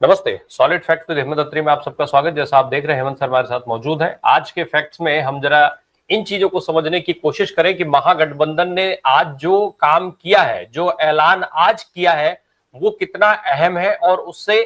नमस्ते। Solid fact with Hemant अत्री में आप सबका स्वागत। जैसा आप देख रहे हैं, हेमंत सर हमारे साथ मौजूद हैं। आज के फैक्ट्स में हम जरा इन चीजों को समझने की कोशिश करें कि महागठबंधन ने आज जो काम किया है, जो ऐलान आज किया है, वो कितना अहम है और उससे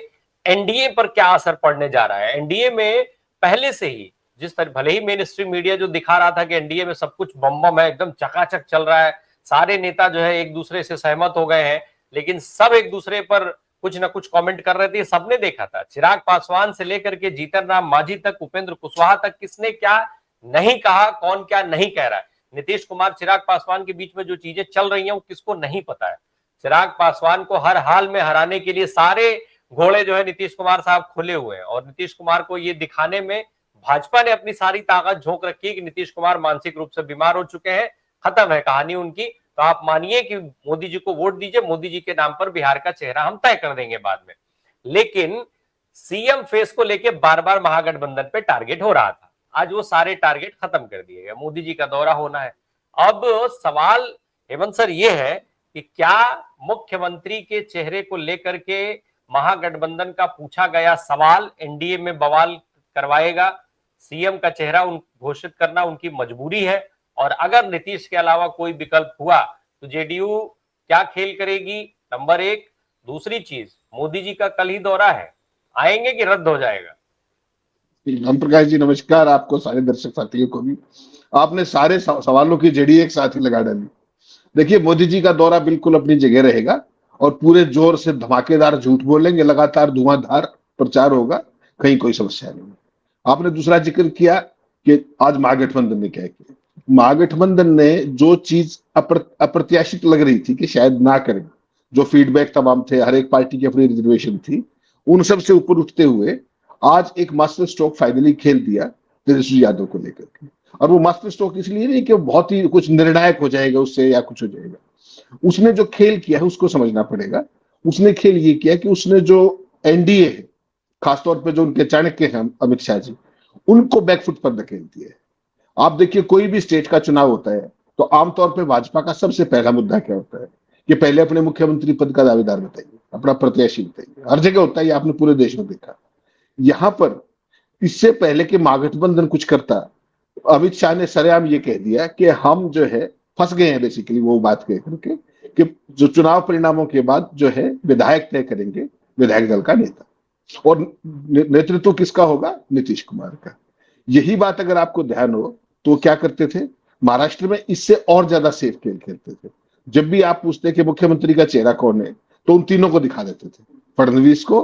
एनडीए पर क्या असर पड़ने जा रहा है। एनडीए में पहले से ही जिस तरह, भले ही मेन स्ट्रीम मीडिया जो दिखा रहा था कि एनडीए में सब कुछ बम बम है, एकदम चकाचक चल रहा है, सारे नेता जो है एक दूसरे से सहमत हो गए हैं, लेकिन सब एक दूसरे पर कुछ ना कुछ कमेंट कर रहे थे। सबने देखा था, चिराग पासवान से लेकर के जीतन राम मांझी तक, उपेंद्र कुशवाहा तक, किसने क्या नहीं कहा, कौन क्या नहीं कह रहा है। नीतीश कुमार चिराग पासवान के बीच में जो चीजें चल रही हैं वो किसको नहीं पता है। चिराग पासवान को हर हाल में हराने के लिए सारे घोड़े जो है नीतीश कुमार साहब खुले हुए हैं, और नीतीश कुमार को ये दिखाने में भाजपा ने अपनी सारी ताकत झोंक रखी है कि नीतीश कुमार मानसिक रूप से बीमार हो चुके हैं, खत्म है कहानी उनकी। तो आप मानिए कि मोदी जी को वोट दीजिए, मोदी जी के नाम पर बिहार का चेहरा हम तय कर देंगे बाद में। लेकिन सीएम फेस को लेके बार बार महागठबंधन पे टारगेट हो रहा था, आज वो सारे टारगेट खत्म कर दिए गए। मोदी जी का दौरा होना है। अब सवाल हेमंत सर ये है कि क्या मुख्यमंत्री के चेहरे को लेकर के महागठबंधन का पूछा गया सवाल एनडीए में बवाल करवाएगा? सीएम का चेहरा घोषित करना उनकी मजबूरी है, और अगर नीतीश के अलावा कोई विकल्प हुआ तो जेडीयू क्या खेल करेगी? नंबर एक। दूसरी चीज, मोदी जी का कल ही दौरा है, आएंगे कि रद्द हो जाएगा? हम प्रकाश जी नमस्कार, आपको सारे दर्शक साथियों को भी। आपने सारे सवालों की जड़ी एक साथ ही लगा डाली। देखिए, मोदी जी का दौरा बिल्कुल अपनी जगह रहेगा और पूरे जोर से धमाकेदार झूठ बोलेंगे, लगातार धुआंधार प्रचार होगा, कहीं कोई समस्या नहीं। आपने दूसरा जिक्र किया कि आज महागठबंधन ने क्या किया। महागठबंधन ने जो चीज अप्रत्याशित लग रही थी कि शायद ना करें, जो फीडबैक तमाम थे, हर एक पार्टी की अपनी रिजर्वेशन थी, उन सब से ऊपर उठते हुए आज एक मास्टर स्ट्रोक फाइनली खेल दिया तेजस्वी यादव को लेकर के। और वो मास्टर स्ट्रोक इसलिए नहीं कि बहुत ही कुछ निर्णायक हो जाएगा उससे या कुछ हो जाएगा। उसने जो खेल किया है उसको समझना पड़ेगा। उसने खेल ये किया कि उसने जो एनडीए है, खासतौर पर जो उनके चाणक्य हैं अमित शाह जी, उनको बैकफुट पर धकेल दिया है। आप देखिए, कोई भी स्टेट का चुनाव होता है तो आमतौर पर भाजपा का सबसे पहला मुद्दा क्या होता है कि पहले अपने मुख्यमंत्री पद का दावेदार बताइए, अपना प्रत्याशी बताइए। हर जगह होता है, आपने पूरे देश में देखा। यहां पर इससे पहले कि महागठबंधन कुछ करता, अमित शाह ने सरेआम ये कह दिया कि हम जो है फंस गए हैं। बेसिकली वो बात कह करके कि जो चुनाव परिणामों के बाद जो है विधायक तय करेंगे, विधायक दल का नेता, और नेतृत्व किसका होगा? नीतीश कुमार का। यही बात अगर आपको ध्यान हो तो क्या करते थे महाराष्ट्र में, इससे और ज्यादा सेफ खेल खेलते थे। जब भी आप पूछते कि मुख्यमंत्री का चेहरा कौन है, तो उन तीनों को दिखा देते थे, फडणवीस को,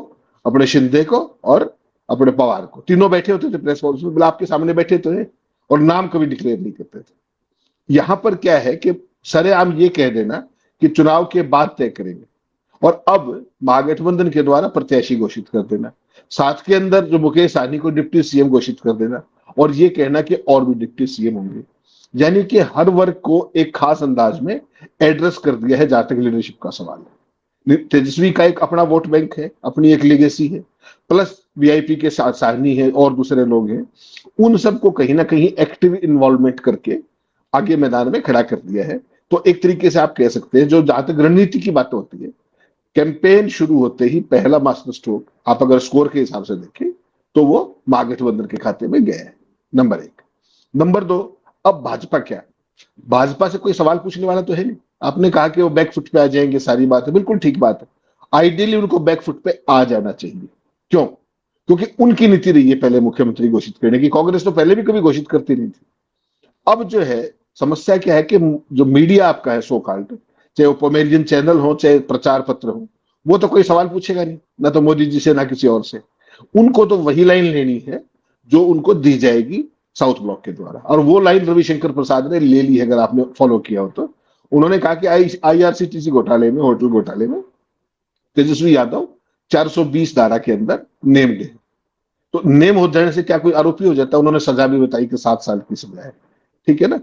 अपने शिंदे को और अपने पवार को। तीनों बैठे होते थे प्रेस कॉन्फ्रेंस में, आपके सामने बैठे थे और नाम कभी डिक्लेयर नहीं करते थे। यहां पर क्या है कि सरेआम ये कह देना कि चुनाव के बाद तय करेंगे, और अब महागठबंधन के द्वारा प्रत्याशी घोषित कर देना, साथ के अंदर जो मुकेश सहनी को डिप्टी सीएम घोषित कर देना, और ये कहना कि और भी डिप्टी सीएम होंगे। यानी कि हर वर्ग को एक खास अंदाज में एड्रेस कर दिया है जहां तक लीडरशिप का सवाल है। तेजस्वी का एक अपना वोट बैंक है, अपनी एक लेगेसी है, प्लस वीआईपी के साथ साहनी है और दूसरे लोग हैं। उन सबको कहीं ना कहीं एक्टिव इन्वॉल्वमेंट करके आगे मैदान में खड़ा कर दिया है। तो एक तरीके से आप कह सकते हैं, जो जहां तक रणनीति की बात होती है, कैंपेन शुरू होते ही पहला मास्टर स्ट्रोक आप अगर स्कोर के हिसाब से देखें तो वो महागठबंधन के खाते में गया है, नंबर एक। नंबर दो, अब भाजपा क्या? भाजपा से कोई सवाल पूछने वाला तो है नहीं। आपने कहा कि वो बैकफुट पे आ जाएंगे, सारी बात है, बिल्कुल ठीक बात है। आइडियली उनको बैकफुट पे आ जाना चाहिए। क्यों? क्योंकि उनकी नीति रही है पहले मुख्यमंत्री घोषित करने की। कांग्रेस तो पहले भी कभी घोषित करती नहीं थी। अब जो है समस्या क्या है कि जो मीडिया आपका है सो कॉल्ड, चाहे वो पोमेलियन चैनल हो चाहे प्रचार पत्र हो, वो तो कोई सवाल पूछेगा नहीं, ना तो मोदी जी से ना किसी और से। उनको तो वही लाइन लेनी है जो उनको दी जाएगी साउथ ब्लॉक के द्वारा, और वो लाइन रविशंकर प्रसाद ने ले ली है। अगर आपने फॉलो किया हो तो उन्होंने कहा कि आईआरसीटीसी घोटाले में, होटल घोटाले में तेजस्वी यादव 420 धारा के अंदर नेम्ड है। तो नेम हो जाने से क्या कोई आरोपी हो जाता है? उन्होंने सजा भी बताई कि 7 साल की सजा है, ठीक है ना।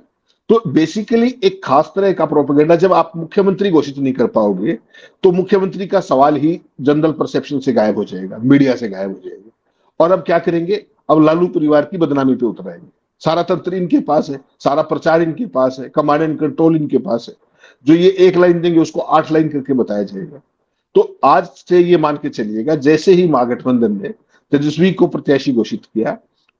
तो बेसिकली एक खास तरह का प्रोपेगेंडा, जब आप मुख्यमंत्री घोषित नहीं कर पाओगे तो मुख्यमंत्री का सवाल ही जनरल परसेप्शन से गायब हो जाएगा, मीडिया से गायब हो जाएगा। और अब क्या करेंगे? अब लालू परिवार की बदनामी पे उतर आएंगे। सारा तंत्र इनके पास है, सारा प्रचार इनके पास है, कमांड एंड कंट्रोल इनके पास है। जो ये एक लाइन देंगे उसको 8 लाइन करके बताया जाएगा। तो आज से ये मान के चलिएगा, जैसे ही महागठबंधन ने तेजस्वी को प्रत्याशी घोषित किया,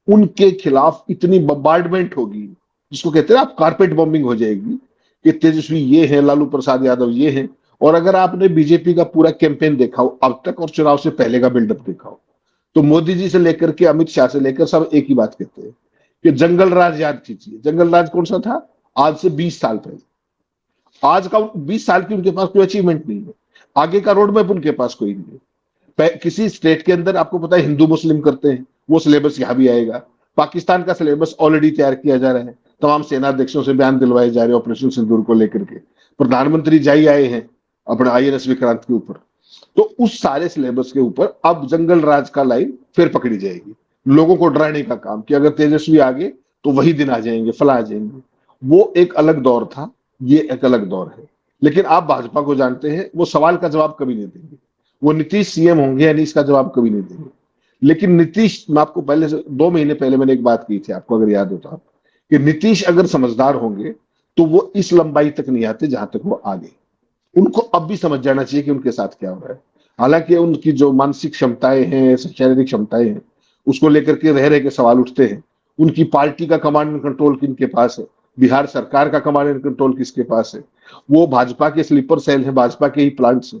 उनके खिलाफ इतनी बम्बार्डमेंट होगी, जिसको कहते हैं आप कारपेट बॉम्बिंग हो जाएगी, कि तेजस्वी ये है, लालू प्रसाद यादव ये है। और अगर आपने बीजेपी का पूरा कैंपेन देखा हो अब तक और चुनाव से पहले का बिल्डअप देखा हो, तो मोदी जी से लेकर के अमित शाह से लेकर सब एक ही बात कहते हैं कि जंगल राज याद कीजिए। जंगल राज कौन सा था? आज से 20 साल पहले। आज का 20 साल की उनके पास कोई अचीवमेंट नहीं है, आगे का रोड मैप उनके पास कोई नहीं है। किसी स्टेट के अंदर आपको पता है हिंदू मुस्लिम करते हैं, वो सिलेबस यहां भी आएगा। पाकिस्तान का सिलेबस ऑलरेडी तैयार किया जा रहा है, तमाम सेनाध्यक्षों से बयान दिलवाए जा रहे हैं ऑपरेशन सिंदूर को लेकर के। प्रधानमंत्री जाई आए हैं अपने INS विक्रांत के ऊपर। तो उस सारे सिलेबस के ऊपर अब जंगल राज का लाइन फिर पकड़ी जाएगी, लोगों को डराने का काम कि अगर तेजस्वी आगे तो वही दिन आ जाएंगे, फला आ जाएंगे। वो एक अलग दौर था, ये एक अलग दौर है। लेकिन आप भाजपा को जानते हैं, वो सवाल का जवाब कभी नहीं देंगे। वो नीतीश CM होंगे या नहीं इसका जवाब कभी नहीं देंगे। लेकिन नीतीश, मैं आपको पहले से 2 महीने पहले मैंने एक बात की थी, आपको अगर याद हो तो, आप कि नीतीश अगर समझदार होंगे तो वो इस लंबाई तक नहीं आते जहां तक वो आगे। उनको अब भी समझ जाना चाहिए कि उनके साथ क्या हो रहा है। हालांकि उनकी जो मानसिक क्षमताएं हैं, शारीरिक क्षमताएं हैं, उसको लेकर के रह रहे के सवाल उठते हैं। उनकी पार्टी का कमांड एंड कंट्रोल किनके पास है? बिहार सरकार का कमांड एंड कंट्रोल किसके पास है? वो भाजपा के स्लीपर सेल है, भाजपा के ही प्लांट्स है।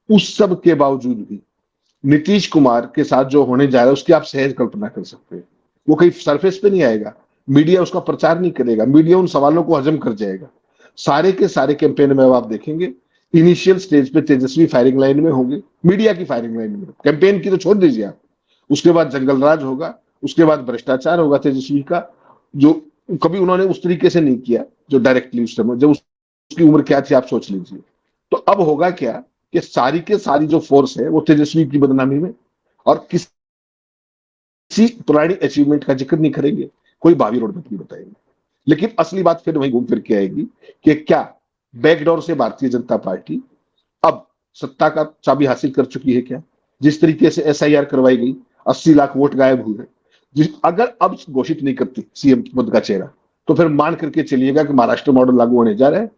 उस सब के बावजूद भी नीतीश कुमार के साथ जो होने जा रहा है उसकी आप सहज कल्पना कर सकते हैं। वो कहीं सरफेस पे नहीं आएगा, मीडिया उसका प्रचार नहीं करेगा, मीडिया उन सवालों को हजम कर जाएगा। सारे के सारे कैंपेन में अब आप देखेंगे इनिशियल स्टेज पे तेजस्वी फायरिंग लाइन में होंगे, मीडिया की फायरिंग लाइन में। कैंपेन की तो छोड़ दीजिए आप, उसके बाद जंगल राज होगा, उसके बाद भ्रष्टाचार होगा तेजस्वी का, जो कभी उन्होंने उस तरीके से नहीं किया जो डायरेक्टली उस समय, जब उसकी उम्र क्या थी आप सोच लीजिए। तो अब होगा क्या कि सारी के सारी जो फोर्स है वो तेजस्वी की बदनामी में, और किसी पुरानी अचीवमेंट का जिक्र नहीं करेंगे, कोई भावी रोड मैप नहीं बताएंगे। लेकिन असली बात फिर वहीं घूम फिर के आएगी कि क्या बैकडोर से भारतीय जनता पार्टी अब सत्ता का चाबी हासिल कर चुकी है क्या? जिस तरीके से SIR करवाई गई, 80 लाख वोट गायब हुए। अगर अब घोषित नहीं करती CM पद का चेहरा, तो फिर मान करके चलिएगा कि महाराष्ट्र मॉडल लागू होने जा रहा है।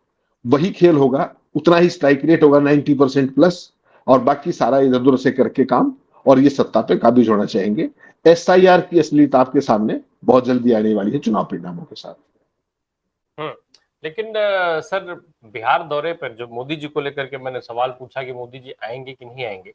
वही खेल होगा, उतना ही स्ट्राइक रेट होगा 90% प्लस, और बाकी सारा इधर उधर से करके काम, और ये सत्ता पे काबिज होना चाहेंगे। SIR की असलियत आपके सामने बहुत जल्दी आने वाली है चुनाव परिणामों के साथ। लेकिन सर, बिहार दौरे पर जो मोदी जी को लेकर के मैंने सवाल पूछा कि मोदी जी आएंगे कि नहीं आएंगे,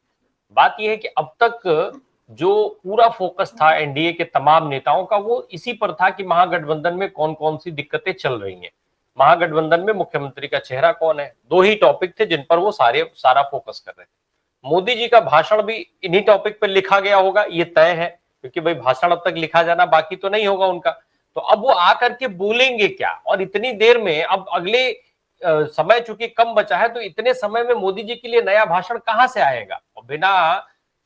बात यह है कि अब तक जो पूरा फोकस था NDA के तमाम नेताओं का वो इसी पर था कि महागठबंधन में कौन कौन सी दिक्कतें चल रही हैं, महागठबंधन में मुख्यमंत्री का चेहरा कौन है। 2 ही टॉपिक थे जिन पर वो सारा फोकस कर रहे थे। मोदी जी का भाषण भी इन्हीं टॉपिक पर लिखा गया होगा, ये तय है, क्योंकि भाई भाषण अब तक लिखा जाना बाकी तो नहीं होगा उनका। तो अब वो आकर के बोलेंगे क्या, और इतनी देर में अब अगले समय चूंकि कम बचा है, तो इतने समय में मोदी जी के लिए नया भाषण कहां से आएगा? और बिना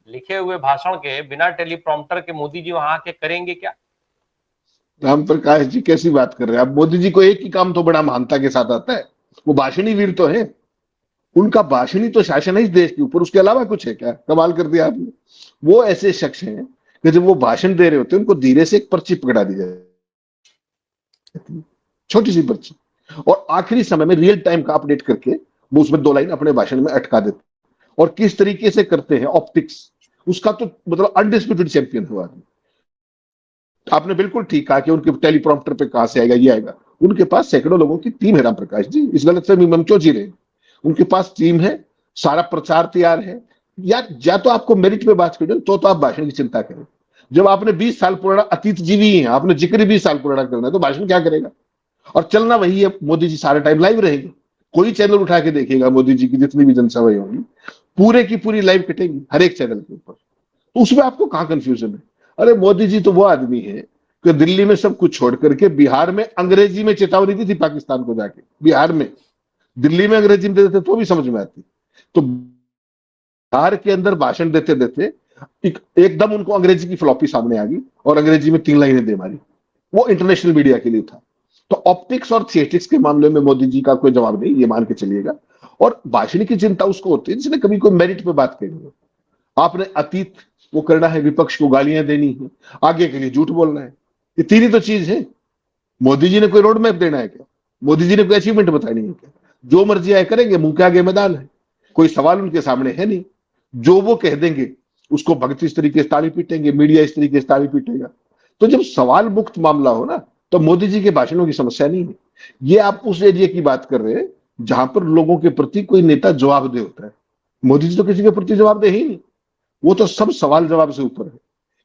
लिखे हुए भाषण के, बिना टेलीप्रॉम्प्टर के मोदी जी वहां आके करेंगे क्या? राम प्रकाश जी कैसी बात कर रहे हैं आप? मोदी जी को एक ही काम तो बड़ा महानता के साथ आता है, वो भाषणी वीर तो है। उनका भाषणी तो शासन है इस देश के ऊपर, उसके अलावा कुछ है क्या? कमाल कर दिया आपने। वो ऐसे शख्स हैं कि जब वो भाषण दे रहे होते हैं उनको धीरे से एक पर्ची पकड़ा दी जाती है, छोटी सी पर्ची, और आखिरी समय में रियल टाइम का अपडेट करके वो उसमें 2 लाइन अपने भाषण में अटका देते। और किस तरीके से करते हैं ऑप्टिक्स, उसका तो मतलब अनडिस्प्यूटेड चैंपियन हुआ। आपने बिल्कुल ठीक कहा कि उनके टेलीप्रॉम्प्टर पे कहां से आएगा, ये आएगा। उनके पास सैकड़ों लोगों की टीम है राम प्रकाश जी, इस गलतफहमी में हम क्यों जी रहे हैं? उनके पास टीम है, सारा प्रचार तैयार है। या तो आपको मेरिट पे बात करें तो आप भाषण की चिंता करें। जब आपने 20 साल पुराना अतीत जीवी है, आपने जिक्र 20 साल पुराना करना है, तो भाषण क्या करेगा? और चलना वही है, मोदी जी सारे टाइम लाइव रहेंगे। कोई चैनल उठा के देखेगा मोदी जी की जितनी भी जनसभाएं होंगी, पूरे की पूरी लाइव कटेंगी हर एक चैनल के ऊपर। तो उसमें आपको कहां कंफ्यूजन है? अरे मोदी जी तो वो आदमी है कि दिल्ली में सब कुछ छोड़ करके बिहार में अंग्रेजी में चेतावनी दी थी पाकिस्तान को जाके। बिहार में, दिल्ली में अंग्रेजी में देते तो भी समझ में आती। तो बिहार के अंदर भाषण देते देते एकदम उनको अंग्रेजी की फ्लॉपी सामने आ गई और अंग्रेजी में 3 लाइनें दे मारी। वो इंटरनेशनल मीडिया के लिए था। तो ऑप्टिक्स और थिएटिक्स के मामले में मोदी जी का कोई जवाब नहीं, ये मान के चलिएगा। और भाषण की चिंता उसको होती है जिसने कभी कोई मेरिट पे बात करी हो। आपने अतीत वो करना है, विपक्ष को गालियां देनी है, आगे के लिए झूठ बोलना है, ये 3 ही तो चीज है। मोदी जी ने कोई रोड मैप देना है क्या? मोदी जी ने कोई अचीवमेंट बतानी है क्या? जो मर्जी आए करेंगे, मुंह के आगे मैदान है। कोई सवाल उनके सामने है नहीं। जो वो कह देंगे उसको भगत इस तरीके से ताली पीटेंगे, मीडिया इस तरीके से ताली पीटेगा। तो जब सवाल मुक्त मामला हो ना, तो मोदी जी के भाषणों की समस्या नहीं है। ये आप उस एरिया की बात कर रहे हैं जहां पर लोगों के प्रति कोई नेता जवाबदेह होता है। मोदी जी तो किसी के प्रति जवाबदेह ही नहीं। वो तो सब सवाल जवाब से ऊपर है,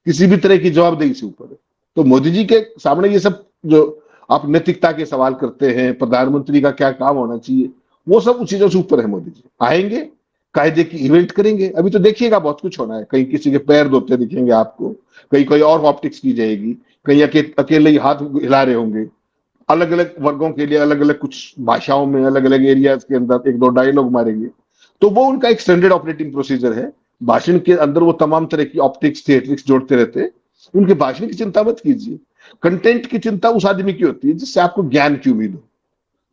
किसी भी तरह की जवाबदेही से ऊपर है। तो मोदी जी के सामने ये सब जो आप नैतिकता के सवाल करते हैं, प्रधानमंत्री का क्या काम होना चाहिए, वो सब उन चीजों से ऊपर है। मोदी जी आएंगे, कायदे की इवेंट करेंगे। अभी तो देखिएगा बहुत कुछ होना है, कहीं किसी के पैर धोते दिखेंगे आपको, कहीं कोई और ऑप्टिक्स की जाएगी, कहीं अकेले ही हाथ हिला रहे होंगे। अलग अलग वर्गों के लिए अलग अलग कुछ भाषाओं में अलग अलग एरियाज के अंदर एक दो डायलॉग मारेंगे। तो वो उनका एक स्टैंडर्ड ऑपरेटिंग प्रोसीजर है। भाषण के अंदर वो तमाम तरह की ऑप्टिक्स थिएट्रिक्स जोड़ते रहते हैं। उनके भाषण की चिंता मत कीजिए। कंटेंट की चिंता उस आदमी की होती है जिससे आपको ज्ञान की उम्मीद हो,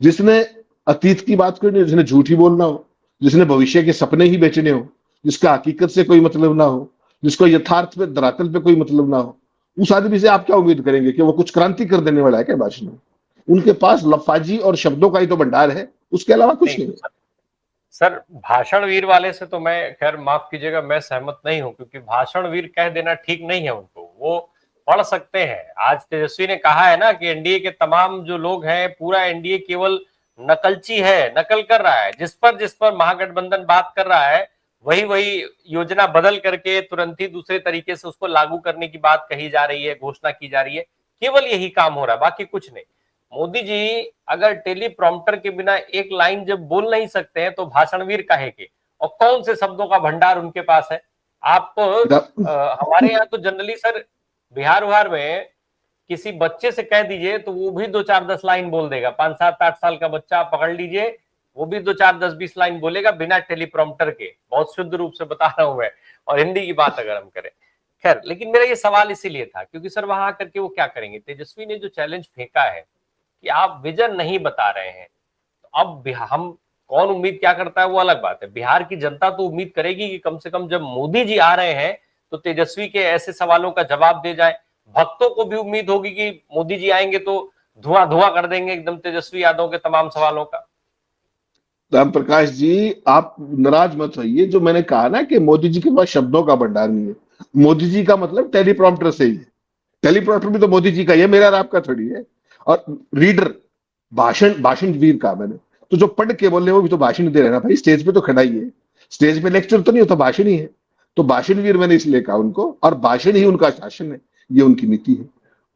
जिसने अतीत की बात करनी हो, जिसने झूठ ही बोलना हो, जिसने भविष्य के सपने ही बेचने हो, जिसका हकीकत से कोई मतलब ना हो, जिसको यथार्थ पे धरातल पे कोई मतलब ना हो। उस आदमी से आप क्या उम्मीद करेंगे कि वो कुछ क्रांति कर देने वाला है क्या भाषण में? उनके पास लफाजी और शब्दों का ही तो भंडार है, उसके अलावा कुछ नहीं। सर भाषण वीर वाले से तो मैं खैर माफ कीजिएगा, मैं सहमत नहीं हूं, क्योंकि भाषण वीर कह देना ठीक नहीं है। उनको वो पढ़ सकते हैं। आज तेजस्वी ने कहा है ना कि एनडीए के तमाम जो लोग हैं, पूरा एनडीए केवल नकलची है, नकल कर रहा है। जिस पर महागठबंधन बात कर रहा है, वही वही योजना बदल करके तुरंत ही दूसरे तरीके से उसको लागू करने की बात कही जा रही है, घोषणा की जा रही है। केवल यही काम हो रहा है, बाकी कुछ नहीं। मोदी जी अगर टेलीप्रॉम्प्टर के बिना एक लाइन जब बोल नहीं सकते हैं, तो भाषणवीर काहे के? और कौन से शब्दों का भंडार उनके पास है? आप हमारे यहाँ तो जनरली सर, बिहार उहार में किसी बच्चे से कह दीजिए तो वो भी 2 4 10 लाइन बोल देगा। 5 7 8 साल का बच्चा आप पकड़ लीजिए, वो भी 2 4 10 20 लाइन बोलेगा बिना टेलीप्रॉम्प्टर के। बहुत शुद्ध रूप से बता रहा हूं मैं। और हिंदी की बात अगर हम करें, खैर, लेकिन मेरा ये सवाल इसीलिए था क्योंकि सर वहां आकर के वो क्या करेंगे? तेजस्वी ने जो चैलेंज फेंका है कि आप विजन नहीं बता रहे हैं, तो अब हम कौन उम्मीद क्या करता है वो अलग बात है। बिहार की जनता तो उम्मीद करेगी कि कम से कम जब मोदी जी आ रहे हैं तो तेजस्वी के ऐसे सवालों का जवाब दे जाए। भक्तों को भी उम्मीद होगी कि मोदी जी आएंगे तो धुआं धुआं कर देंगे एकदम तेजस्वी यादव के तमाम सवालों का। राम प्रकाश जी, आप नाराज मत होइए। जो मैंने कहा ना कि मोदी जी के पास शब्दों का भंडार नहीं है, मोदी जी का मतलब टेलीप्रॉम्प्टर से ही है। टेलीप्रॉम्प्टर भी तो मोदी जी का ही है, मेरा और आपका थोड़ी है। और रीडर, भाषण भाषण वीर का मैंने तो जो पढ़ के बोल रहे वो भी तो भाषण दे रहे हैं ना भाई। स्टेज पे तो खड़ा ही है, स्टेज पे लेक्चर तो नहीं होता, भाषण ही है। तो भाषण वीर मैंने इसलिए कहा उनको, और भाषण ही उनका शासन है, ये उनकी नीति है।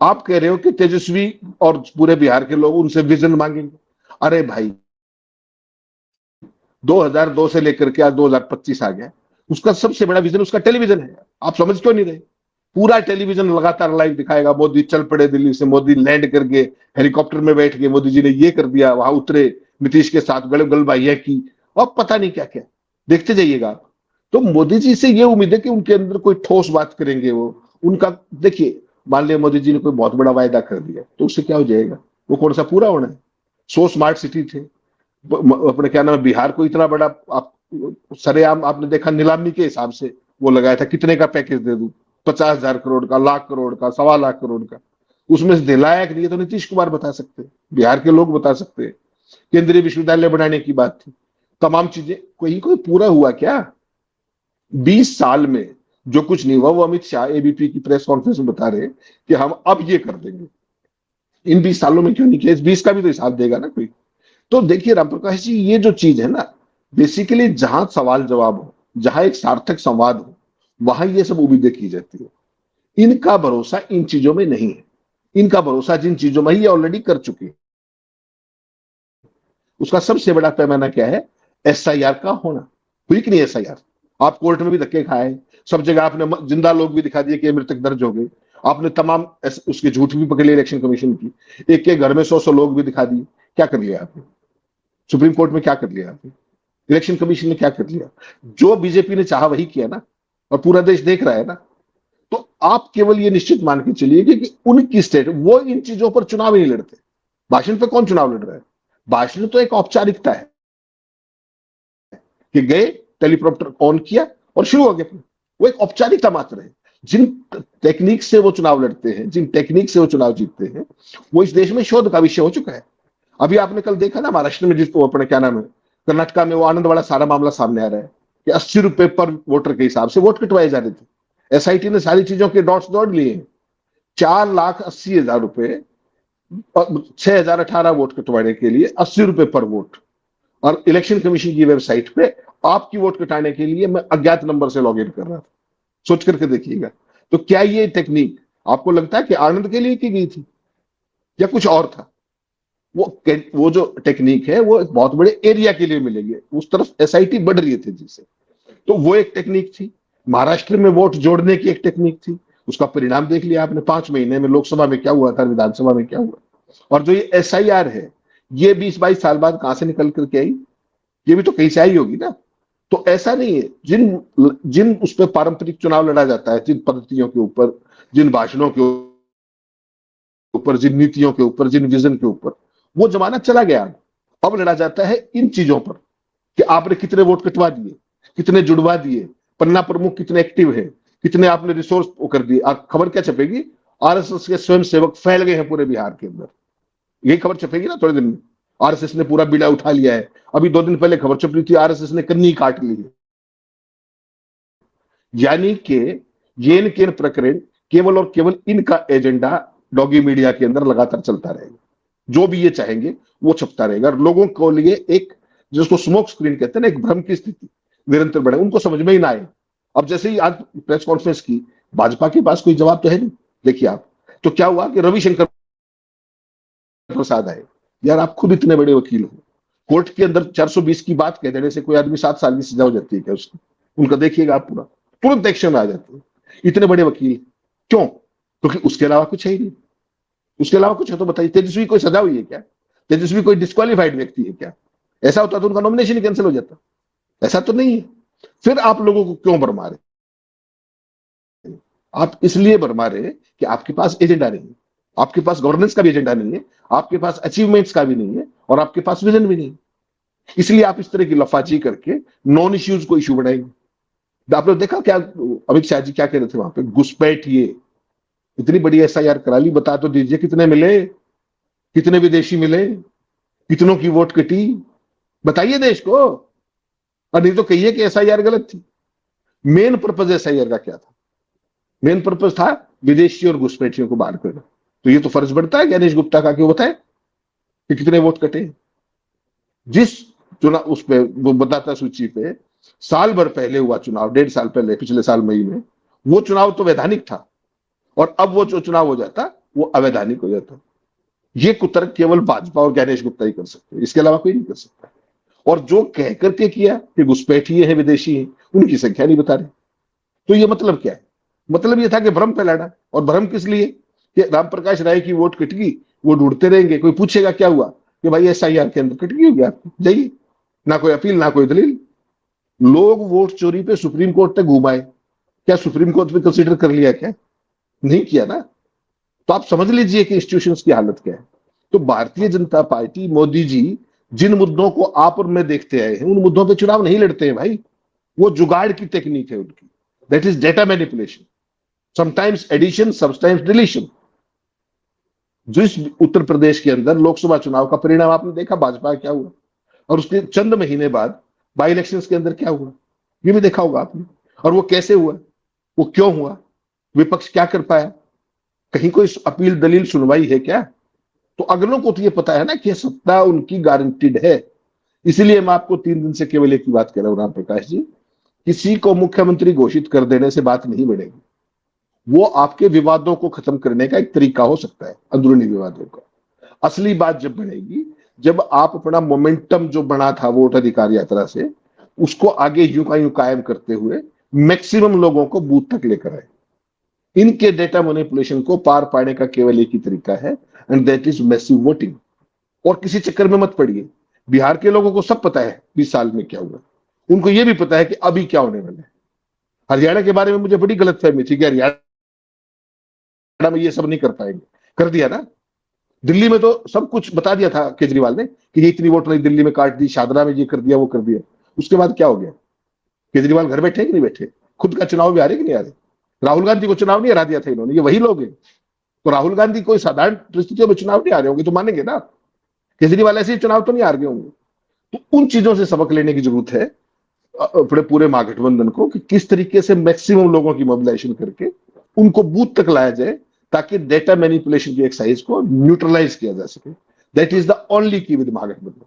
आप कह रहे हो कि तेजस्वी और पूरे बिहार के लोग उनसे विजन मांगेंगे। अरे भाई, 2002 से लेकर के आज 2025 आ गया, उसका सबसे बड़ा विजन उसका टेलीविजन है। आप समझ क्यों नहीं रहे? पूरा टेलीविजन लगातार लाइव दिखाएगा, मोदी चल पड़े दिल्ली से, मोदी लैंड करके हेलीकॉप्टर में बैठ के मोदी जी ने ये कर दिया, वहां उतरे नीतीश के साथ गलबाइया की, और पता नहीं क्या क्या। देखते जाइएगा आप। तो मोदी जी से ये उम्मीद है कि उनके अंदर कोई ठोस बात करेंगे वो। उनका देखिए, मान लिया मोदी जी ने कोई बहुत बड़ा वायदा कर दिया तो उससे क्या हो जाएगा? वो कौन सा पूरा होना है? सो स्मार्ट सिटी थे अपने, क्या नाम है, बिहार को इतना बड़ा आप सरेआम आपने देखा नीलामी के हिसाब से वो लगाया था, कितने का पैकेज दे दूं, 50,000 करोड़ का, लाख करोड़ का, 1.25 लाख करोड़ का। उसमें से दिलाया कि नहीं, तो नीतीश कुमार बता सकते हैं, बिहार के लोग बता सकते हैं। केंद्रीय विश्वविद्यालय बनाने की बात थी, तमाम चीजें, कोई कोई पूरा हुआ क्या? 20 साल में जो कुछ नहीं हुआ वो अमित शाह एबीपी की प्रेस कॉन्फ्रेंस में बता रहे कि हम अब ये कर देंगे। इन 20 सालों में क्यों नहीं किया? इस 20 का भी तो हिसाब देगा ना कोई। तो देखिए रामप्रकाश जी, ये जो चीज है ना, बेसिकली जहां सवाल जवाब हो, जहां एक सार्थक संवाद हो, वहां ये सब उम्मीदें की जाती है। इनका भरोसा इन चीजों में नहीं है। इनका भरोसा जिन चीजों में ये ऑलरेडी कर चुके हैं, उसका सबसे बड़ा पैमाना क्या है? एसआईआर का होना। हुई कि नहीं एसआईआर? आप कोर्ट में भी धक्के खाए, सब जगह आपने जिंदा लोग भी दिखा दिए कि मृतक दर्ज हो गए। आपने तमाम उसके झूठ भी पकड़ लिए इलेक्शन कमीशन की, एक के घर में 100 लोग भी दिखा दिए। क्या कर लिया आपने? सुप्रीम कोर्ट में क्या कर लिया आपने? इलेक्शन कमीशन ने क्या कर लिया? जो बीजेपी ने चाहा वही किया ना, और पूरा देश देख रहा है ना। तो आप केवल ये निश्चित मान के चलिए कि उनकी स्टेट, वो इन चीजों पर चुनाव ही नहीं लड़ते। भाषण पे कौन चुनाव लड़ रहा है? भाषण तो एक औपचारिकता है कि गए, टेलीप्रॉम्प्टर ऑन किया और शुरू हो गया। वो एक औपचारिकता मात्र है। जिन टेक्निक से वो चुनाव लड़ते हैं, जिन टेक्निक से वो चुनाव जीतते हैं, वो इस देश में शोध का विषय हो चुका है। अभी आपने कल देखा ना महाराष्ट्र में, जिसको अपने क्या नाम है, कर्नाटका में वो आनंद वाला सारा मामला सामने आ रहा है कि 80 रुपए पर वोटर के हिसाब से वोट कटवाए जा रहे थे। एसआईटी ने सारी चीजों के डॉट्स दौड़ लिए हैं। 4,80,000 रुपए, 6,018 वोट कटवाने के लिए 80 रुपए पर वोट। और इलेक्शन कमीशन की वेबसाइट पे आपकी वोट कटाने के लिए मैं अज्ञात नंबर से लॉग इन कर रहा था। सोच करके देखिएगा। तो क्या ये टेक्निक आपको लगता है कि आनंद के लिए की गई थी या कुछ और था? वो जो टेक्निक है वो एक बहुत बड़े एरिया के लिए मिलेगी, उस तरफ एसआईटी बढ़ रही थी जिससे, तो वो एक टेक्निक थी। महाराष्ट्र में वोट जोड़ने की एक टेक्निक थी, उसका परिणाम देख लिया आपने। 5 महीने में लोकसभा में क्या हुआ था, विधानसभा में क्या हुआ। और जो ये एसआईआर है, ये 20-22 साल बाद कहां से निकल करके आई? ये भी तो कहीं से आई होगी ना। तो ऐसा नहीं है, जिन जिन उस पर पारंपरिक चुनाव लड़ा जाता है, जिन पद्धतियों के ऊपर, जिन भाषणों के ऊपर, जिन नीतियों के ऊपर, जिन विजन के ऊपर, वो जमाना चला गया। अब लड़ा जाता है इन चीजों पर कि आपने कितने वोट कटवा दिए, कितने जुड़वा दिए, पन्ना प्रमुख कितने एक्टिव है, कितने आपने रिसोर्स कर दिए। खबर क्या छपेगी? आरएसएस के स्वयं सेवक फैल गए हैं पूरे बिहार के अंदर, यही खबर छपेगी ना थोड़े दिन में। आरएसएस ने पूरा बीड़ा उठा लिया है। अभी 2 दिन पहले खबर छप रही थी, आरएसएस ने कन्नी काट ली है। यानी कि ये इनके प्रकरण केवल और केवल इनका एजेंडा डॉगी मीडिया के अंदर लगातार चलता रहेगा। जो भी ये चाहेंगे वो छपता रहेगा, और लोगों को लिए एक, जिसको स्मोक स्क्रीन कहते हैं ना, एक भ्रम की स्थिति निरंतर बढ़े, उनको समझ में ही ना आए। अब जैसे ही आज प्रेस कॉन्फ्रेंस की, भाजपा के पास कोई जवाब तो है नहीं। देखिए आप, तो क्या हुआ कि रविशंकर प्रसाद आए। यार आप खुद इतने बड़े वकील हो, कोर्ट के अंदर 420 की बात कह देने से कोई आदमी 7 साल की सजा हो जाती है क्या उसकी? उनका देखिएगा आप, पूरा तुरंत एक्शन आ जाते हैं। इतने बड़े वकील क्यों? क्योंकि उसके अलावा कुछ है ही नहीं। उसके अलावा कुछ है तो बताइए। तेजस्वी कोई सजा हुई है क्या? तेजस्वी कोई डिस्क्वालीफाइड व्यक्ति है क्या? ऐसा होता तो उनका नॉमिनेशन कैंसिल हो जाता। ऐसा तो नहीं है। फिर आप लोगों को क्यों भरमा रहे? आप इसलिए भरमा रहे कि आपके पास एजेंडा नहीं है, आपके पास गवर्नेंस का भी एजेंडा नहीं है, आपके पास अचीवमेंट्स का भी नहीं है, और आपके पास विजन भी नहीं है। इसलिए आप इस तरह की लफाची करके नॉन इश्यूज को इश्यू बनाएंगे। आपने देखा क्या अमित शाह जी क्या कह रहे थे वहां पे? घुसपैठिए, इतनी बड़ी एसआईआर करा ली, बता तो दीजिए कितने मिले, कितने विदेशी मिले, कितनों की वोट कटी, बताइए देश को। और नहीं तो कहिए कि एसआईआर गलत थी। मेन पर्पज एसआईआर का क्या था? मेन पर्पज था विदेशी और घुसपैठियों को बाहर करना। तो ये तो फर्ज बनता है गणेश गुप्ता का कि वो बताए कि कितने वोट कटे। जिस चुनाव उस पे वो बताता सूची पे साल भर पहले हुआ चुनाव, 1.5 साल पहले, पिछले साल मई में, वो चुनाव तो वैधानिक था, और अब वो जो चुनाव हो जाता वो अवैधानिक हो जाता। ये कुतर्क केवल भाजपा और गणेश गुप्ता ही कर सकते हैं, इसके अलावा कोई नहीं कर सकता। और जो कह करके किया कि घुसपैठिए हैं, विदेशी हैं, उनकी संख्या नहीं बता रहे। तो ये मतलब क्या है? मतलब ये था कि भ्रम फैलाना। और भ्रम किस लिए? कि रामप्रकाश राय की वोट कट गई, वो ढूंढते रहेंगे, कोई पूछेगा क्या हुआ, कि भाई एसआईआर के अंदर कट गई होगी आपकी, जाइए। ना कोई अपील, ना कोई दलील। लोग वोट चोरी पे सुप्रीम कोर्ट तक घुमाए, क्या सुप्रीम कोर्ट ने कंसिडर कर लिया? क्या नहीं किया ना। तो आप समझ लीजिए कि इंस्टीट्यूशंस की हालत क्या है। तो भारतीय जनता पार्टी, मोदी जी जिन मुद्दों को आप और मैं देखते आए हैं, उन मुद्दों पे चुनाव नहीं लड़ते हैं भाई। वो जुगाड़ की टेक्निक है उनकी, that is data manipulation, sometimes addition, sometimes deletion. जिस उत्तर प्रदेश के अंदर लोकसभा चुनाव का परिणाम आपने देखा, भाजपा क्या हुआ, और उसके चंद महीने बाद बाई इलेक्शंस के अंदर क्या हुआ, ये भी देखा होगा आपने। और वो कैसे हुआ, वो क्यों हुआ, विपक्ष क्या कर पाया, कहीं कोई अपील, दलील, सुनवाई है क्या? तो अगलों को तो ये पता है ना कि सत्ता उनकी गारंटीड है। इसीलिए मैं आपको 3 दिन से केवल एक ही बात कह रहा हूं राम प्रकाश जी, किसी को मुख्यमंत्री घोषित कर देने से बात नहीं बढ़ेगी। वो आपके विवादों को खत्म करने का एक तरीका हो सकता है, अंदरूनी विवादों का। असली बात जब बढ़ेगी, जब आप अपना मोमेंटम जो बना था वोट अधिकार यात्रा से, उसको आगे यूं का यूं कायम करते हुए मैक्सिमम लोगों को बूथ तक लेकर आए। इनके डेटा मैनिपुलेशन को पार पाने का केवल एक ही तरीका है, and that is massive voting. और किसी चक्कर में मत पड़िए। बिहार के लोगों को सब पता है 20 साल में क्या हुआ, उनको यह भी पता है कि अभी क्या होने वाला है। हरियाणा के बारे में मुझे बड़ी गलतफहमी थी कि हरियाणा में ये सब नहीं कर पाएंगे, कर दिया ना। दिल्ली में तो सब कुछ बता दिया था केजरीवाल ने कि ये इतनी वोट नहीं दिल्ली में काट दी, शादरा में ये कर दिया, वो कर दिया। उसके बाद क्या हो गया? केजरीवाल घर बैठे कि नहीं बैठे? खुद का चुनाव भी आ रहे कि नहीं आ रहे? राहुल गांधी को चुनाव नहीं हरा दिया था इन्होंने, ये वही लोग हैं। तो राहुल गांधी कोई साधारण परिस्थितियों में चुनाव नहीं आ रहे होंगे तो मानेंगे ना। केजरीवाल ऐसे ही चुनाव तो नहीं हार गए होंगे। तो उन चीजों से सबक लेने की जरूरत है अपने पूरे महागठबंधन को, कि किस तरीके से मैक्सिमम लोगों की मोबिलाइजेशन करके उनको बूथ तक लाया जाए, ताकि डेटा मैनिपुलेशन की एक्सरसाइज को न्यूट्रलाइज किया जा सके। दैट इज द ओनली की विद महागठबंधन।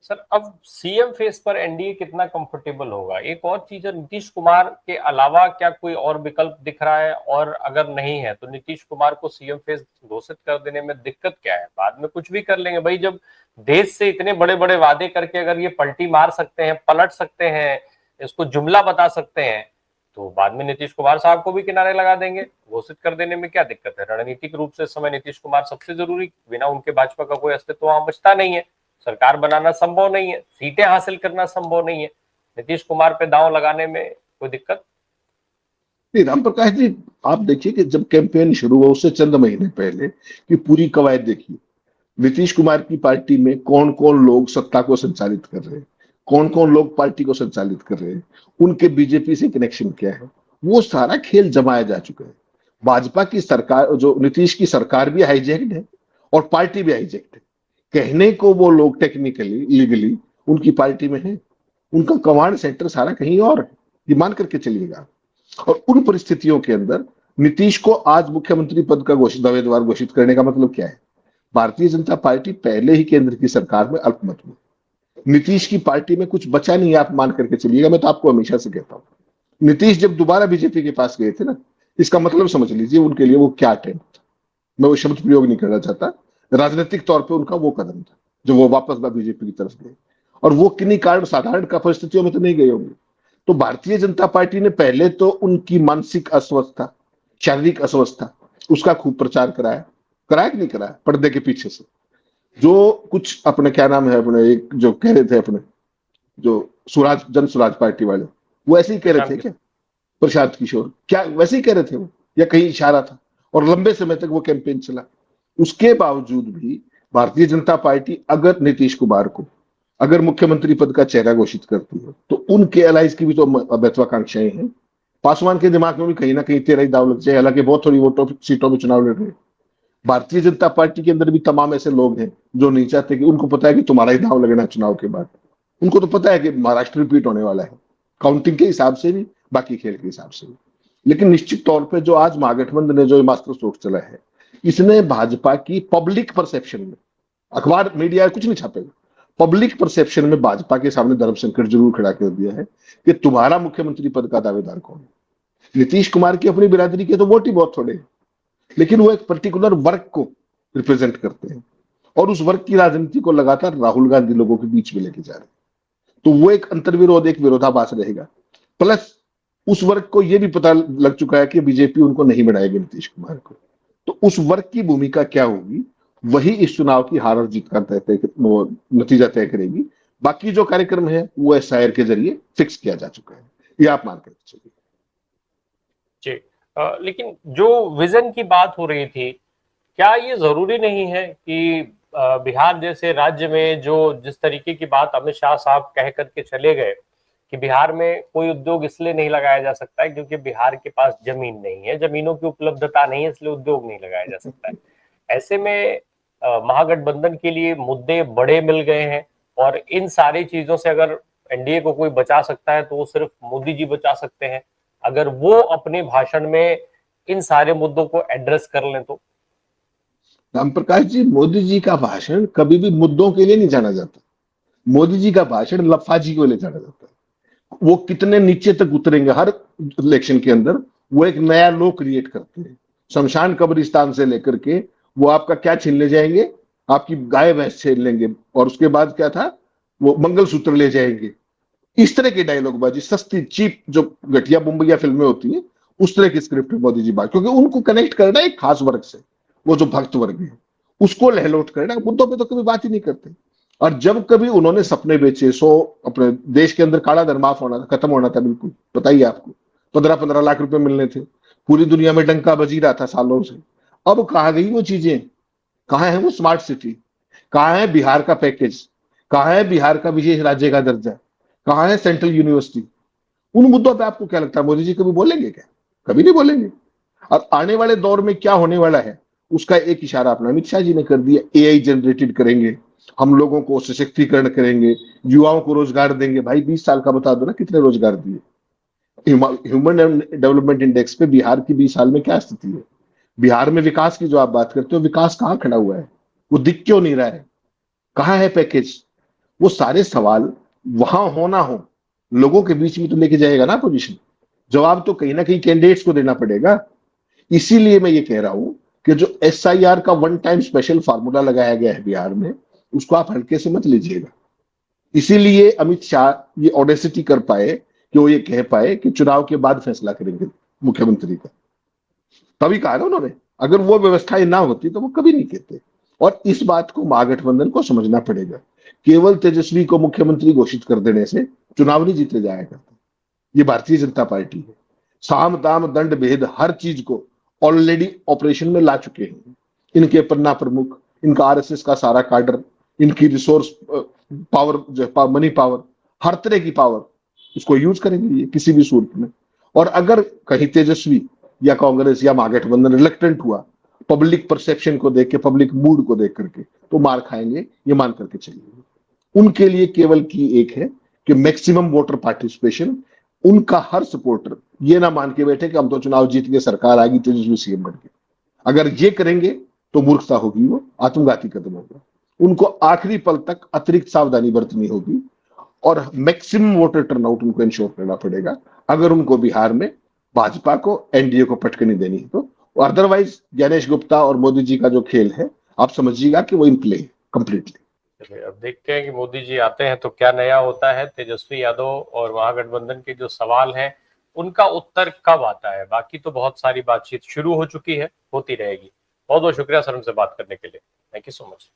सर, अब सीएम फेस पर एनडीए कितना कंफर्टेबल होगा? एक और चीज है, नीतीश कुमार के अलावा क्या कोई और विकल्प दिख रहा है? और अगर नहीं है तो नीतीश कुमार को सीएम फेस घोषित कर देने में दिक्कत क्या है? बाद में कुछ भी कर लेंगे भाई, जब देश से इतने बड़े बड़े वादे करके अगर ये पलटी मार सकते हैं, पलट सकते हैं, इसको जुमला बता सकते हैं, तो बाद में नीतीश कुमार साहब को भी किनारे लगा देंगे। घोषित कर देने में क्या दिक्कत है? रणनीतिक रूप से इस समय नीतीश कुमार सबसे जरूरी, बिना उनके भाजपा का कोई अस्तित्व वहां बचता नहीं है। सरकार बनाना संभव नहीं है, सीटें हासिल करना संभव नहीं है। नीतीश कुमार पे दांव लगाने में कोई दिक्कत? नहीं राम प्रकाश जी, आप देखिए कि जब कैंपेन शुरू हुआ उससे चंद महीने पहले की पूरी कवायद देखिए। नीतीश कुमार की पार्टी में कौन कौन लोग सत्ता को संचालित कर रहे हैं, कौन कौन लोग पार्टी को संचालित कर रहे हैं, उनके बीजेपी से कनेक्शन क्या है, वो सारा खेल जमाया जा चुका है। भाजपा की सरकार, जो नीतीश की सरकार भी हाईजैक्ड है और पार्टी भी हाईजैक्ड है। कहने को वो लोग टेक्निकली लीगली उनकी पार्टी में है, उनका कमांड सेंटर सारा कहीं और है, ये मान करके चलिएगा। और उन परिस्थितियों के अंदर नीतीश को आज मुख्यमंत्री पद का दावेदार घोषित करने का मतलब क्या है? भारतीय जनता पार्टी पहले ही केंद्र की सरकार में अल्पमत में, नीतीश की पार्टी में कुछ बचा नहीं, आप मान करके चलिएगा। मैं तो आपको हमेशा से कहता हूं, नीतीश जब दोबारा बीजेपी के पास गए थे ना, इसका मतलब समझ लीजिए उनके लिए वो क्या अटेम्प्ट था। मैं वो शब्द प्रयोग नहीं करना चाहता, राजनीतिक तौर पर उनका वो कदम था जो वो वापस बीजेपी की तरफ गए। और वो किन्हीं कारण, साधारण का परिस्थितियों में तो नहीं गए होंगे। तो भारतीय जनता पार्टी ने पहले तो उनकी मानसिक अस्वस्थता, शारीरिक अस्वस्थता, उसका खूब प्रचार कराया। कराया कि नहीं कराया? पर्दे के पीछे से जो कुछ अपने, क्या नाम है अपने, एक जो कह रहे थे अपने, जो जन स्वराज पार्टी वाले, वो ऐसे ही कह रहे थे क्या? प्रशांत किशोर क्या वैसे ही कह रहे थे वो, या कहीं इशारा था? और लंबे समय तक वो कैंपेन चला। उसके बावजूद भी भारतीय जनता पार्टी अगर नीतीश कुमार को अगर मुख्यमंत्री पद का चेहरा घोषित करती है, तो उनके अलाइज की भी तो महत्वाकांक्षाएं हैं। पासवान के दिमाग में भी कहीं ना कहीं तेरा ही दाव लग जाए, हालांकि बहुत थोड़ी वोटों सीटों में चुनाव लड़ रहे हैं। भारतीय जनता पार्टी के अंदर भी तमाम ऐसे लोग हैं जो नहीं चाहते, कि उनको पता है कि तुम्हारा ही दाव लगना चुनाव के बाद। उनको तो पता है कि महाराष्ट्र रिपीट होने वाला है, काउंटिंग के हिसाब से भी, बाकी खेल के हिसाब से भी। लेकिन निश्चित तौर पे जो आज महागठबंधन ने जो मास्टर स्ट्रोक चला है, इसने भाजपा की पब्लिक परसेप्शन में, अखबार मीडिया कुछ नहीं छापेगा, पब्लिक परसेप्शन में भाजपा के सामने धर्म संकट जरूर खड़ा कर दिया है कि तुम्हारा मुख्यमंत्री पद का दावेदार कौन है। नीतीश कुमार की अपनी बिरादरी के तो वोट ही बहुत थोड़े हैं, लेकिन वो एक पर्टिकुलर वर्ग को रिप्रेजेंट करते हैं, और उस वर्ग की राजनीति को लगातार राहुल गांधी लोगों के बीच में लेके जा रहे हैं। तो वो एक अंतर्विरोध, एक विरोधाभास रहेगा। प्लस उस वर्ग को यह भी पता लग चुका है कि बीजेपी उनको नहीं बनाएगी नीतीश कुमार को। तो उस वर्ग की भूमिका क्या होगी, वही इस चुनाव की हार और जीत का नतीजा तय करेगी। बाकी जो कार्यक्रम है वो एसआईआर के जरिए फिक्स किया जा चुका है, ये आप मान कर चलिए। जी, लेकिन जो विजन की बात हो रही थी, क्या ये जरूरी नहीं है कि बिहार जैसे राज्य में जो जिस तरीके की बात अमित शाह साहब कह करके चले गए कि बिहार में कोई उद्योग इसलिए नहीं लगाया जा सकता है क्योंकि बिहार के पास जमीन नहीं है, जमीनों की उपलब्धता नहीं है, इसलिए उद्योग नहीं लगाया जा सकता है। ऐसे में महागठबंधन के लिए मुद्दे बड़े मिल गए हैं, और इन सारी चीजों से अगर एनडीए को कोई बचा सकता है तो वो सिर्फ मोदी जी बचा सकते हैं, अगर वो अपने भाषण में इन सारे मुद्दों को एड्रेस कर लें तो। राम प्रकाश जी, मोदी जी का भाषण कभी भी मुद्दों के लिए नहीं जाना जाता। मोदी जी का भाषण लफाजी को ले जाना जाता है। वो कितने नीचे तक उतरेंगे हर इलेक्शन के अंदर, वो एक नया लो क्रिएट करते हैं। शमशान कब्रिस्तान से लेकर के वो आपका क्या छीन ले जाएंगे, आपकी गाय भैंस छीन लेंगे, और उसके बाद क्या था, वो मंगलसूत्र ले जाएंगे। इस तरह की डायलॉगबाजी, सस्ती चीप जो घटिया मुंबईया फिल्में होती हैं, उस तरह की स्क्रिप्ट है मोदी जी बात, क्योंकि उनको कनेक्ट करना है एक खास वर्ग से, वो जो भक्त वर्ग है उसको लहलोट करना। मुद्दों पे तो कभी बात ही नहीं करते। और जब कभी उन्होंने सपने बेचे, अपने देश के अंदर काला धन माफ होना था, खत्म होना था बिल्कुल, बताइए आपको 15-15 लाख रुपए मिलने थे, पूरी दुनिया में डंका बजी रहा था सालों से। अब कहा गई वो चीजें? कहाँ है वो स्मार्ट सिटी? कहाँ है बिहार का पैकेज? कहाँ है बिहार का विशेष राज्य का दर्जा? कहाँ है सेंट्रल यूनिवर्सिटी? उन मुद्दों पे आपको क्या लगता है मोदी जी कभी बोलेंगे क्या? कभी नहीं बोलेंगे। और आने वाले दौर में क्या होने वाला है उसका एक इशारा अपना अमित शाह जी ने कर दिया, एआई जनरेटेड करेंगे, हम लोगों को सशक्तिकरण करेंगे, युवाओं को रोजगार देंगे। भाई 20 साल का बता दो ना कितने रोजगार दिए। ह्यूमन डेवलपमेंट इंडेक्स पे बिहार की 20 साल में क्या स्थिति है? बिहार में विकास की जो आप बात करते हो, विकास कहाँ खड़ा हुआ है? वो दिख क्यों नहीं रहा है? कहाँ है पैकेज? वो सारे सवाल वहां हो ना हो, लोगों के बीच में तो लेके जाएगा ना पोजीशन। जवाब तो कहीं ना कहीं कैंडिडेट्स को देना पड़ेगा। इसीलिए मैं ये कह रहा हूं कि जो एसआईआर का वन टाइम स्पेशल फार्मूला लगाया गया है बिहार में, उसको आप हल्के से मत लीजिएगा। इसीलिए अमित शाह ये ऑडेसिटी कर पाए कि वो ये कह पाए कि चुनाव के बाद फैसला करेंगे मुख्यमंत्री का। तभी कहा ना उन्होंने, अगर वो व्यवस्थाएं ना होती तो वो कभी नहीं कहते। और इस बात को महागठबंधन को समझना पड़ेगा। केवल तेजस्वी को मुख्यमंत्री घोषित कर देने से चुनाव नहीं जीते जाया करता। ये भारतीय जनता पार्टी है। साम दाम दंड भेद हर चीज को ऑलरेडी ऑपरेशन में ला चुके हैं। इनके पन्ना प्रमुख, इनका आरएसएस का सारा काडर, इनकी रिसोर्स पावर, मनी पावर, हर तरह की पावर उसको यूज करेंगे ये किसी भी सूरत में। और अगर कहीं तेजस्वी या कांग्रेस या महागठबंधन रिलेक्टेंट हुआ पब्लिक परसेप्शन को देख के, पब्लिक मूड को देख करके, तो मार खाएंगे, ये मान करके चलिए। उनके लिए केवल की एक है कि मैक्सिमम वोटर पार्टिसिपेशन। उनका हर सपोर्टर ये ना मान के बैठे कि हम तो चुनाव जीत के सरकार आएगी तेजस्वी सीएम बन के। अगर ये करेंगे तो मूर्खता होगी, वो आत्मघाती कदम होगा। उनको आखिरी पल तक अतिरिक्त सावधानी बरतनी होगी और मैक्सिमम वोटर टर्नआउट उनको इंश्योर करना पड़ेगा, अगर उनको बिहार में भाजपा को, एनडीए को पटक नहीं देनी है तो। अदरवाइज गणेश गुप्ता और मोदी जी का जो खेल है, आप समझिएगा कि वो इन प्ले है कंप्लीटली। चलिए, अब देखते हैं कि मोदी जी आते हैं तो क्या नया होता है। तेजस्वी यादव और महागठबंधन के जो सवाल हैं उनका उत्तर कब आता है। बाकी तो बहुत सारी बातचीत शुरू हो चुकी है, होती रहेगी। बहुत बहुत शुक्रिया सर हमसे बात करने के लिए। Thank you so much.